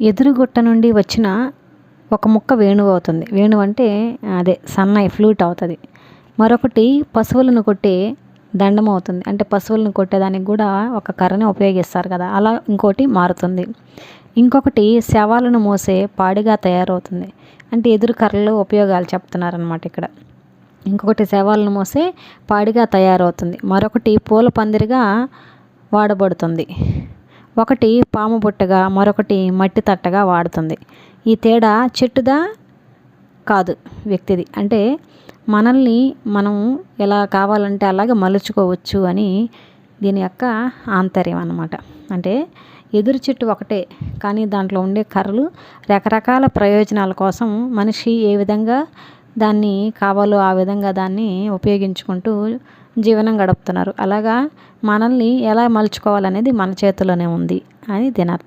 ఎదురుగుట్ట నుండి వచ్చిన ఒక ముక్క వేణువు అవుతుంది. వేణువు అంటే అదే సన్నాయి ఫ్లూట్ అవుతుంది. మరొకటి పశువులను కొట్టే దండం అవుతుంది. అంటే పశువులను కొట్టేదానికి కూడా ఒక కర్రని ఉపయోగిస్తారు కదా, అలా ఇంకోటి మారుతుంది. ఇంకొకటి శవాలను మోసే పాడిగా తయారవుతుంది. అంటే ఎదురు కర్రలు ఉపయోగాలు చెప్తున్నారనమాట ఇక్కడ. ఇంకొకటి శవాలను మోసే పాడిగా తయారవుతుంది. మరొకటి పూల పందిరిగా వాడబడుతుంది. ఒకటి పాము బుట్టగా, మరొకటి మట్టి తట్టగా వాడుతుంది. ఈ తేడా చెట్టుదా కాదు, వ్యక్తిది. అంటే మనల్ని మనం ఎలా కావాలంటే అలాగే మలుచుకోవచ్చు అని దీని యొక్క ఆంతర్యం అన్నమాట. అంటే ఎదురు చెట్టు ఒకటే, కానీ దాంట్లో ఉండే కర్రలు రకరకాల ప్రయోజనాల కోసం మనిషి ఏ విధంగా దాన్ని కావాలో ఆ విధంగా దాన్ని ఉపయోగించుకుంటూ జీవనం గడుపుతున్నారు. అలాగా మనల్ని ఎలా మలుచుకోవాలనేది మన చేతిలోనే ఉంది అని దీని అర్థం.